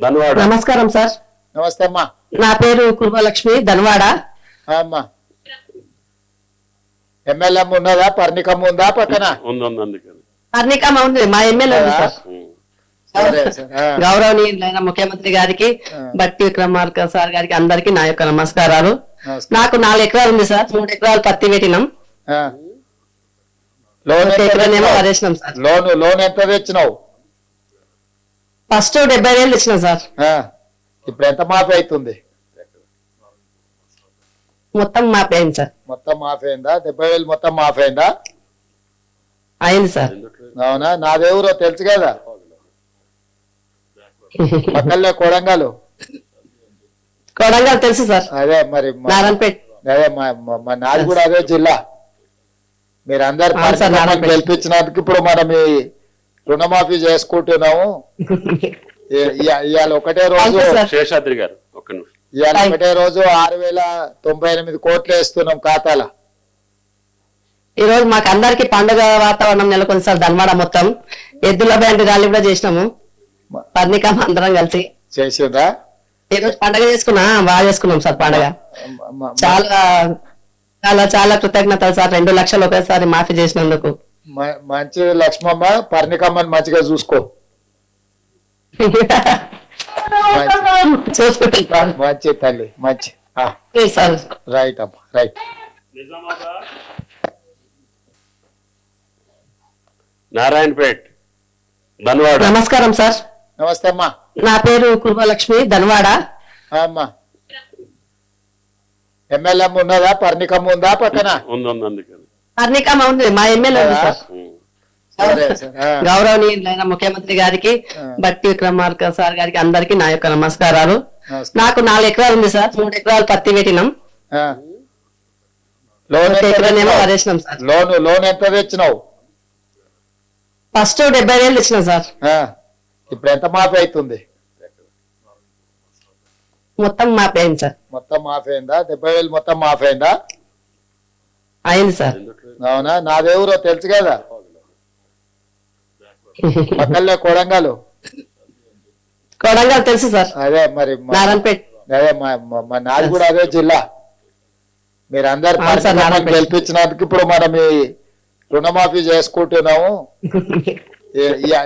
ధన్వాడ. నమస్కారం సార్. నమస్తే అమ్మా. నా పేరు కుర్మలక్ష్మి, ధన్వాడ. అమ్మా ఎమ్మెల్యే ఉన్నదా? పర్ణికమ్మ ఉందా పక్కన? అందుకని పర్ణికమ్మ ఉంది, మా ఎమ్మెల్యే ఉంది సార్. సరే సరే. గౌరవనీయులైన ముఖ్యమంత్రి గారికి, బట్టి విక్రమార్క సార్ గారికి, అందరికి నా యొక్క నమస్కారాలు. నాకు 4 ఎకరాలు ఉంది సార్. 3 ఎకరాలు పత్తి పెట్టినాం, లోన్ 1 ఎకరానేమో వరేసినాం సార్. లోన్ ఎంత తెచ్చినావు? ఫస్ట్ 70,000 ఇచ్చినాం సార్. ఇప్పుడు ఎంత మాఫీ అవుతుంది? మొత్తం మాపి అయింది సార్. మొత్తం మాఫీ అయిందా? 70,000 మొత్తం మాఫీ అయిందా? అయింది సార్. అవునా? నాదెవరో తెలుసు కదా, పక్కనే కొడంగల్. కొడంగల్ తెలుసు సార్. అదే మరి నారాయణపేట. అదే నాది కూడా అదే జిల్లా. మీరు అందరు గెలిపించినందుకు ఇప్పుడు మనం ఈ రుణమాఫీ చేసుకుంటున్నాము. ఇవాళ ఒకటే రోజు శేషాద్రి గారు ఒక్క నిమిషం. ఇవాళ ఒకటే రోజు 6,098 కోట్లు వేస్తున్నాం ఖాతాలో. ఈ రోజు మాకు అందరికి పండుగ వాతావరణం నెలకొంది సార్. ధన్వాడ మొత్తం ఎద్దుల బ్యాండ్ గాలి కూడా చేసినాము, పర్ణికమ్మ అందరం కలిసి చేసిందా? ఈ రోజు పండుగ చేసుకున్నా, బాగా చేసుకున్నాం సార్ పండుగ. చాలా చాలా చాలా కృతజ్ఞతలు సార్. 2 లక్షలు ఒకేసారి మాఫీ చేసినందుకు. మంచి లక్ష్మమ్మ, పర్ణికమ్మని మంచిగా చూసుకో. చూసుకుంటాం మంచి తల్లి, మంచి. సార్. రైట్ అమ్మా, రైట్. నారాయణపేట్, ధన్వాడ. నమస్కారం సార్. నమస్తే అమ్మా. నా పేరు కుర్మలక్ష్మి, ధన్వాడ. అమ్మా ఎమ్మెల్యే ఉన్నదా? పర్ణికమ్మ ఉందా పక్కన? అందుకని పర్ణికమ్మ ఉంది, మా ఎమ్మెల్యే ఉంది సార్. సరే సరే. గౌరవనీయులైన ముఖ్యమంత్రి గారికి, బట్టి విక్రమార్క సార్ గారికి, అందరికి నా యొక్క నమస్కారాలు. నాకు 4 ఎకరాలు ఉంది సార్. 3 ఎకరాలు పత్తి పెట్టినాం, లోన్ 1 ఎకరానేమో వరేసినాం సార్. లోన్ ఎంత తెచ్చినావు? ఫస్ట్ 70,000 ఇచ్చినాం సార్. ఇప్పుడు ఎంత మాఫీ అవుతుంది? మొత్తం మాపి అయింది సార్. మొత్తం మాఫీ అయిందా? 70,000 మొత్తం మాఫీ అయిందా? అయింది సార్. అవునా? నాదెవరో తెలుసు కదా, పక్కనే కొడంగల్. కొడంగల్ తెలుసు సార్. అదే మరి నారాయణపేట. అదే నాది కూడా అదే జిల్లా. మీరు అందరు గెలిపించినందుకు ఇప్పుడు మనం ఈ రుణమాఫీ చేసుకుంటున్నాము.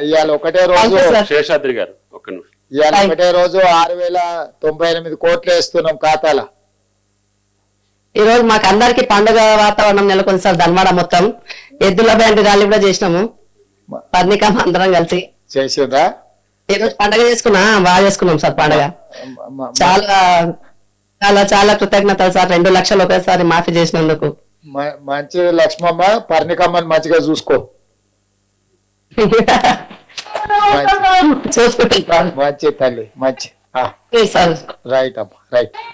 ఇవాళ ఒకటే రోజు శేషాద్రి గారు ఒక్క నిమిషం. ఇవాళ ఒకటే రోజు 6,098 కోట్లు వేస్తున్నాం ఖాతాలో. ఈ రోజు మాకు అందరికి పండుగ వాతావరణం నెలకొంది సార్. ధన్వాడ మొత్తం ఎద్దుల బ్యాండ్ గాలి కూడా చేసినాము, పర్ణికమ్మ అందరం కలిసి చేసిందా? ఈ రోజు పండుగ చేసుకున్నా, బాగా చేసుకున్నాం సార్ పండుగ. చాలా చాలా చాలా కృతజ్ఞతలు సార్. 2 లక్షలు ఒకేసారి మాఫీ చేసినందుకు. మంచి లక్ష్మమ్మ, పర్ణికమ్మని మంచిగా చూసుకో. చూసుకుంటాం మంచి తల్లి, మంచి. సార్. రైట్ అమ్మా, రైట్.